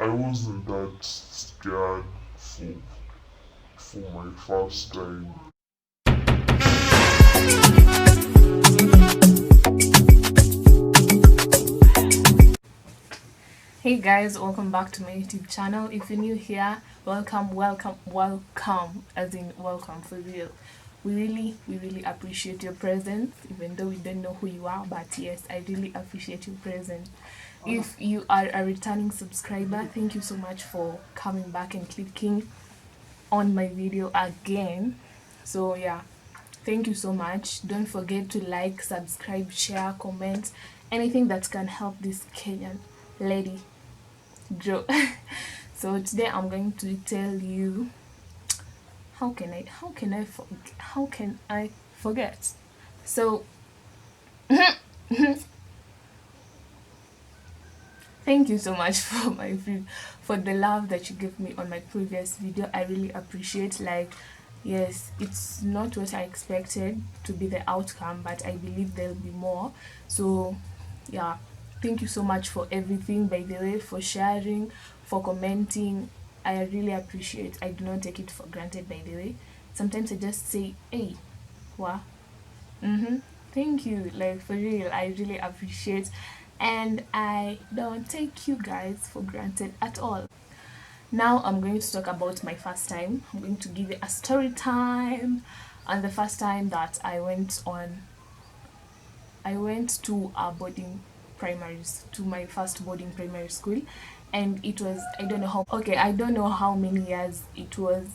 I wasn't that scared for my first time. Hey guys, welcome back to my YouTube channel. If you're new here, welcome, as in welcome for real. We really appreciate your presence, even though we don't know who you are, but yes, I really appreciate your presence. If you are a returning subscriber, thank you so much for coming back and clicking on my video again. So yeah, thank you so much. Don't forget to like, subscribe, share, comment, anything that can help this Kenyan lady grow. So today I'm going to tell you how can I forget. So thank you so much for for the love that you gave me on my previous video. I really appreciate. Like, yes, it's not what I expected to be the outcome, but I believe there'll be more. So yeah, thank you so much for everything, by the way, for sharing, for commenting. I really appreciate. I do not take it for granted, by the way. Sometimes I just say, hey, what? Mm-hmm. Thank you. Like, for real, I really appreciate. And I don't take you guys for granted at all. Now I'm going to talk about my first time. I'm going to give you a story time. And the first time that I went to a to my first boarding primary school, and it was, I don't know how many years it was,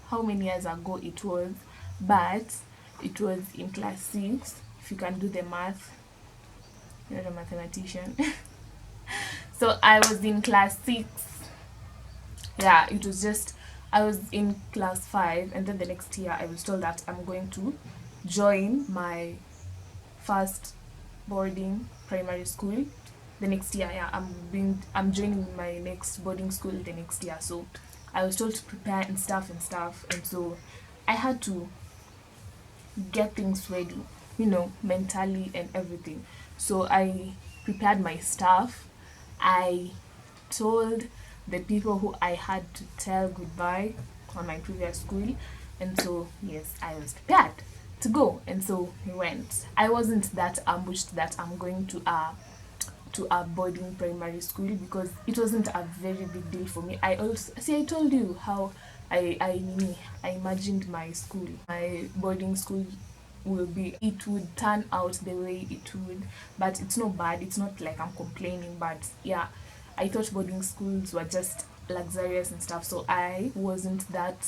how many years ago it was, but it was in class 6. If you can do the math, you're a mathematician. So I was in class 6. Yeah, it was just, I was in class 5, and then the next year I was told that I'm going to join my first boarding primary school the next year. Yeah, I'm joining my next boarding school the next year. So I was told to prepare and stuff, and so I had to get things ready, mentally and everything. So I prepared my stuff. I told the people who I had to tell goodbye on my previous school, and so yes, I was prepared to go, and so we went. I wasn't that ambushed that I'm going to a boarding primary school, because it wasn't a very big deal for me. I also see, I told you how I imagined my boarding school will be. It would turn out the way it would, but it's not bad. It's not like I'm complaining, but yeah, I thought boarding schools were just luxurious and stuff, so I wasn't that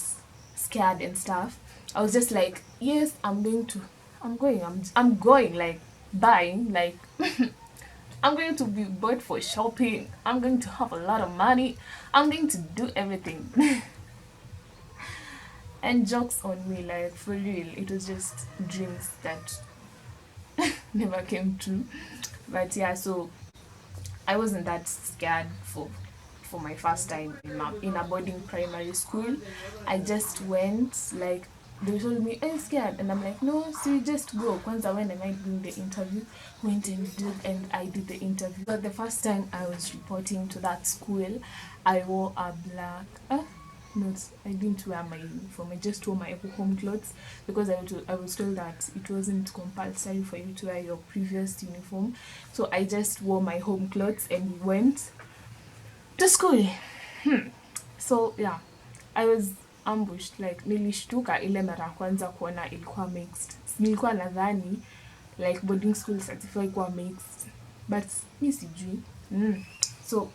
scared and stuff. I was just like, yes, I'm going, like, buying, like, I'm going to be bought for shopping. I'm going to have a lot of money. I'm going to do everything. And jokes on me, like, for real. It was just dreams that never came true. But yeah, so I wasn't that scared for my first time in a boarding primary school. I just went, like, they told me, "Are you scared?" And I'm like, "No, so you just go." Kwanza, when am I doing the interview? Went and I did the interview. But the first time I was reporting to that school, I wore a black. No, I didn't wear my uniform. I just wore my home clothes, because I was told that it wasn't compulsory for you to wear your previous uniform. So I just wore my home clothes and went to school. So yeah, I was ambushed. Like, nilishtuka ile mara ya kwanza kuona ilikuwa mixed. Nilikuwa nadhani like boarding school certify kuwa mixed, but mi sijui. So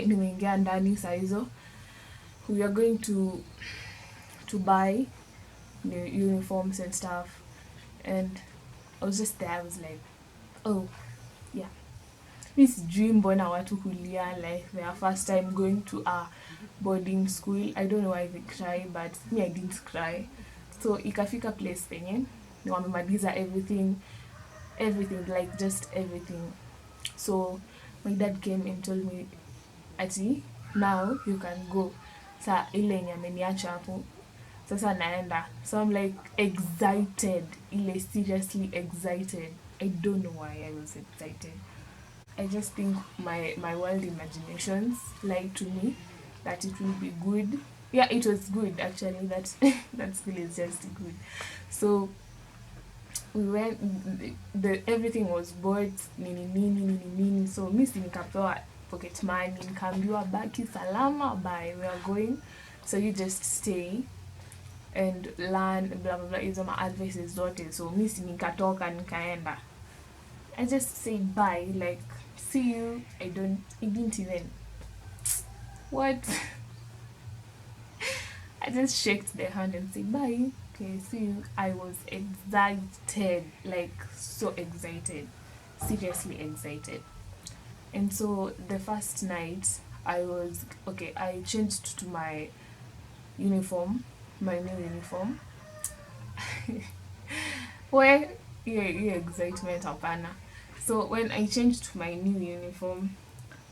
nimeingia ndani saa hizo. We are going to buy the uniforms and stuff, and I was just there. I was like, oh yeah, this dream mbona watu hulia like their first time going to a boarding school. I don't know why they cry, but me, I didn't cry. So ikafika place penye wamemaliza everything, like, just everything. So my dad came and told me, ati, now you can go. Sa ile yenye ameniacha hapo, sasa naenda. So I'm like excited, ile seriously excited. I don't know why I was excited. I just think my wild imaginations lied to me that it will be good. Yeah, it was good actually. That that school is just good. So we went, everything was bought nini nini nini nini, so mi si nikapewa pocket money, nikaambiwa baki salama, bye, we are going, so you just stay and learn blah blah blah, hizo ma advices zote. So mi si nikatoka nikaenda, I just say bye, like see you. I didn't even what. I just shook the hand and said bye. Okay, see you. I was excited, like so excited, seriously excited. And so the first night, I was okay. I changed to my uniform, my new uniform. Where yeah, excitement hapana. So when I changed to my new uniform,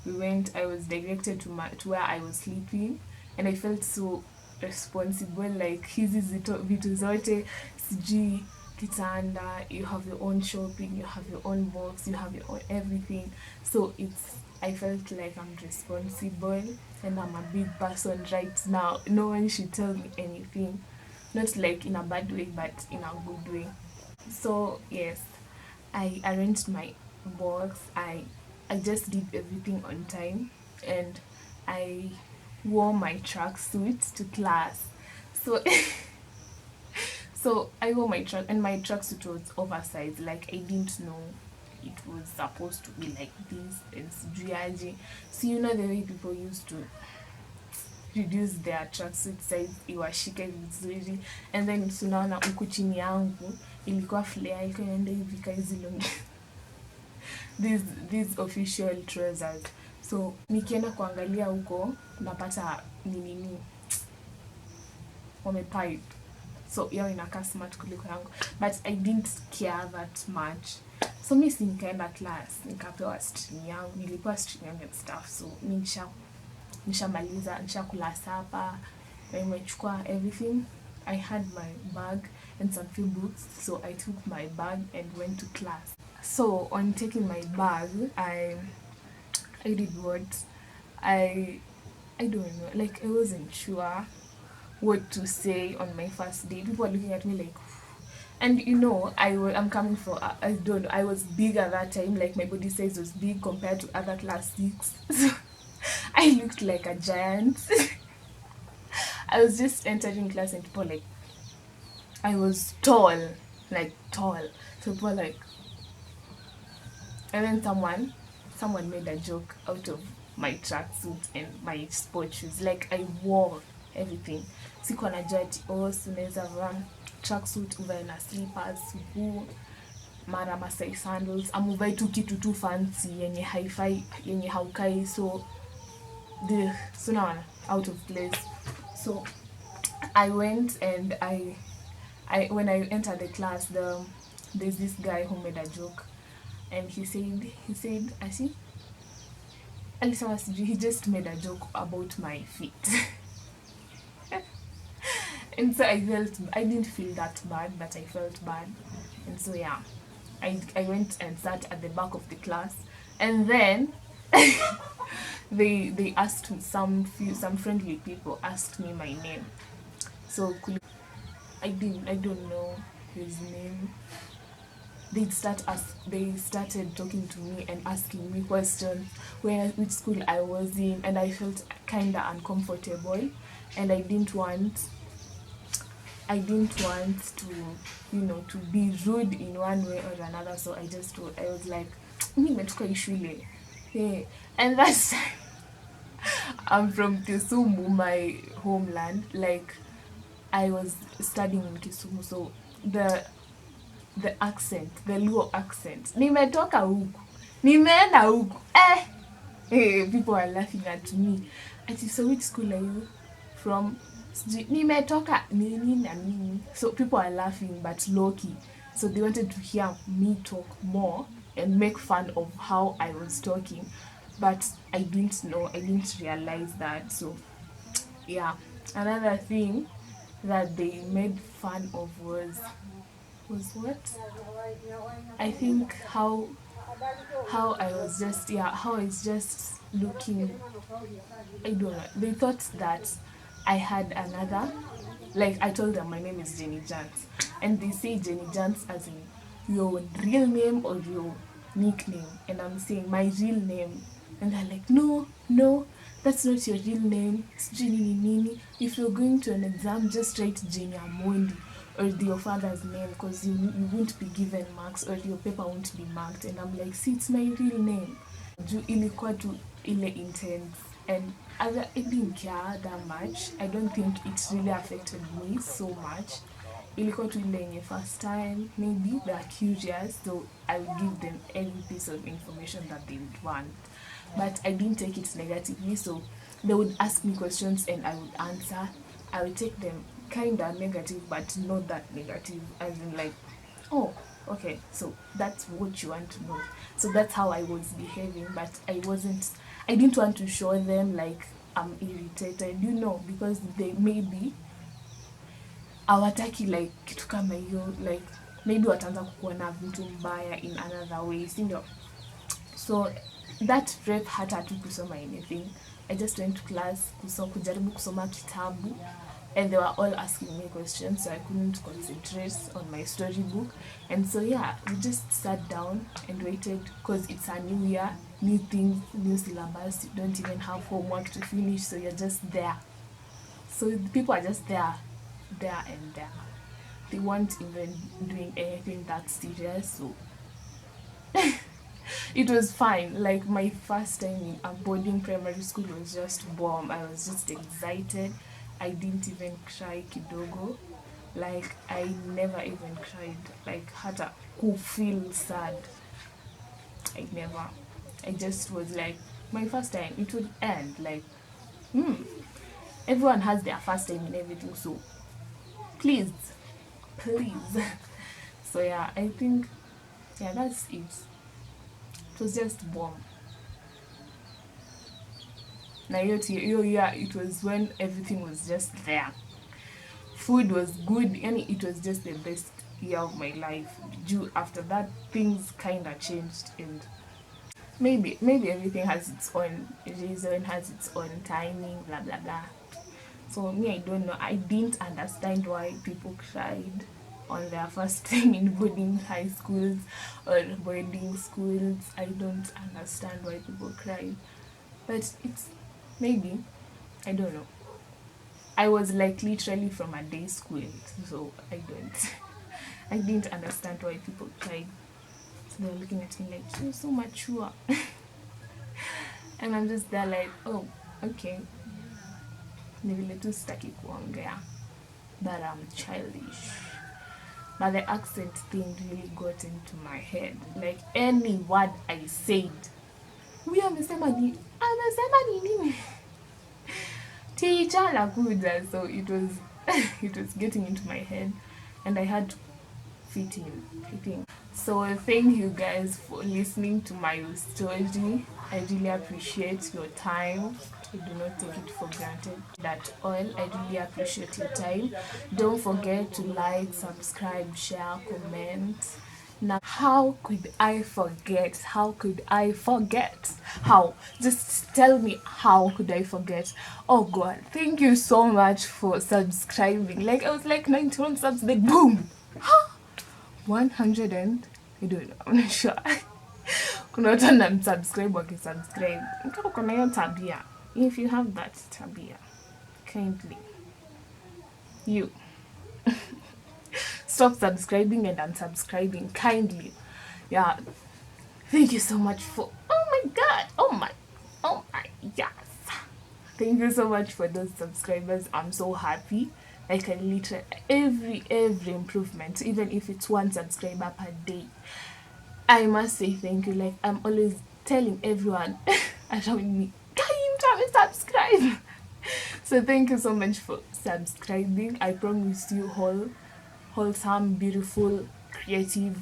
we went. I was directed to where I was sleeping, and I felt so responsible, like hizi vitu zote sijui kitanda, you have your own shopping, you have your own box, you have your own everything. So I felt like I'm responsible and I'm a big person right now. No one should tell me anything, not like in a bad way but in a good way. So yes, I arranged my box. I just did everything on time, and I wore my tracksuit to class. So so I wore my track, and my tracksuit was oversized. Like I didn't know it was supposed to be like this and sijuaje. So you know the way people used to reduce their tracksuit size iwashike vizuri, and then tunaona huku chini yangu ilikuwa flare, ilikuwa inaenda hivi kaizi long these official trousers. So nikienda kuangalia huko napata nini wamepipe, so yao inakaa smart kuliko yangu, but I didn't care that much. So mi si nikaenda class, nikapewa string yangu, nilipewa string yangu and stuff. So mi nishamaliza, nishakula sapa, nimechukua everything. I had my bag and some few books, so I took my bag and went to class. So on taking my bag, I did what? I don't know, like I wasn't sure what to say on my first day. People were looking at me like, and you know, I'm coming for, I don't know, I was big at that time, like my body size was big compared to other class 6. So I looked like a giant. I was just entering class and people like, I was tall, like tall. So people like, and then someone made a joke out of my tracksuit and my sport shoes. Like I wore everything. Sikuwa najua ati unaweza vaa tracksuit uvae na slippers, nguo, mara Masai sandals, amuvae tu kitu tu fancy yenye hi-fi, yenye haukai, so out of place. So I went and I when I entered the class, there's this guy who made a joke, and he said asi alisema sijui, he just made a joke about my feet. And so I didn't feel that bad, but I felt bad. And so yeah, I went and sat at the back of the class, and then they asked me, some friendly people asked me my name. So I don't know his name. They started talking to me and asking me questions, which school I was in, and I felt kind of uncomfortable, and I didn't want to, to be rude in one way or another. So I was like, nimetoka shule. Hey. And that's I'm from Kisumu, my homeland. Like I was studying in Kisumu, so the accent, the Luo accent. Nimetoka huku. Nimeenda huku. Hey, people are laughing at me. So which school are you from? Nimetoka nini na nini. So people are laughing but low key. So they wanted to hear me talk more and make fun of how I was talking. But I didn't realize that. So yeah. Another thing that they made fun of was what? I think how how I was just looking. I don't know. They thought that I had another. Like I told them my name is Jenny Jans, and they say Jenny Jans as in your real name or your nickname, and I'm saying my real name, and they're like, no, no, that's not your real name. It's Jenny Nini. If you're going to an exam, just write Jenny Amondi or your father's name, because you won't be given marks or your paper won't be marked. And I'm like, see, it's my real name. Juu ilikuwa tu ile intense, and I didn't care that much. I don't think it really affected me so much. Ilikuwa tu ile yenye first time, maybe they're curious, so I would give them every piece of information that they would want. But I didn't take it negatively, so they would ask me questions and I would answer. I would take them kind of negative, but not that negative, as in like, oh, okay, so that's what you want to know. So that's how I was behaving, but I didn't want to show them like I'm irritated, because they maybe hawataki like kitu kama hiyo, like maybe wataanza kukuona vitu mbaya in another way, sindio? So that prep hata tu kusoma anything. I just went to class kujaribu kusoma kitabu, and they were all asking me questions, so I couldn't concentrate on my storybook. And so yeah, we just sat down and waited, because it's a new year, new things, new syllabus. You don't even have homework to finish, so you're just there. So the people are just there and there. They weren't even doing anything that serious, so it was fine. Like my first time in a boarding primary school was just bomb. I was just excited. I didn't even cry kidogo. Like I never even cried. Like hata feel sad. I never. I just was like, my first time, it would end. Like, everyone has their first time in everything, so please. So yeah, I think, yeah, that's it. It was just bomb. Na hiyo year, it was when everything was just there. Food was good, and it was just the best year of my life. After that, things kind of changed, and maybe everything has its own reason, has its own timing, blah blah blah. So me, I don't know. I didn't understand why people cried on their first time in boarding high schools or boarding schools. I don't understand why people cried. But it's maybe, I don't know. I was like literally from a day school, so I didn't understand why people cried. So they were looking at me like, you're so mature. And I'm just there like, oh, okay. Ni vile tu sitaki kuongea, but I'm childish. But the accent thing really got into my head. Like any word I said, huyu amesema nini? Teacher lakuja. So it was it was getting into my head, and I had to fit in. So thank you guys for listening to my story. I really appreciate your time. I do not take it for granted at all. I really appreciate your time. Don't forget to like, subscribe, share, comment. Now, how could I forget? How? Just tell me, how could I forget? Oh God, thank you so much for subscribing. Like I was like 91 subs, like boom! 100 and I don't know, I'm not sure. Kuna watu wanamsubscribe wakisubscribe. Kama uko na hiyo tabia, if you have that tabia, kindly you stop subscribing and unsubscribing, kindly. Yeah, thank you so much for, oh my God, oh my, yes, thank you so much for those subscribers. I'm so happy. Like I literally, every improvement, even if it's 1 subscriber per day, I must say thank you. Like I'm always telling everyone around me, subscribe. So thank you so much for subscribing. I promise you wholesome, beautiful, creative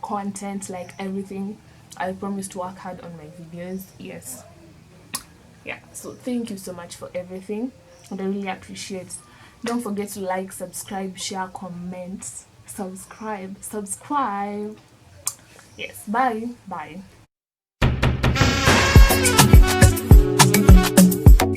content, like everything. I promise to work hard on my videos. Yes. Yeah, so thank you so much for everything, and I really appreciate. Don't forget to like, subscribe, share, comment, subscribe. Yes, bye. Bye.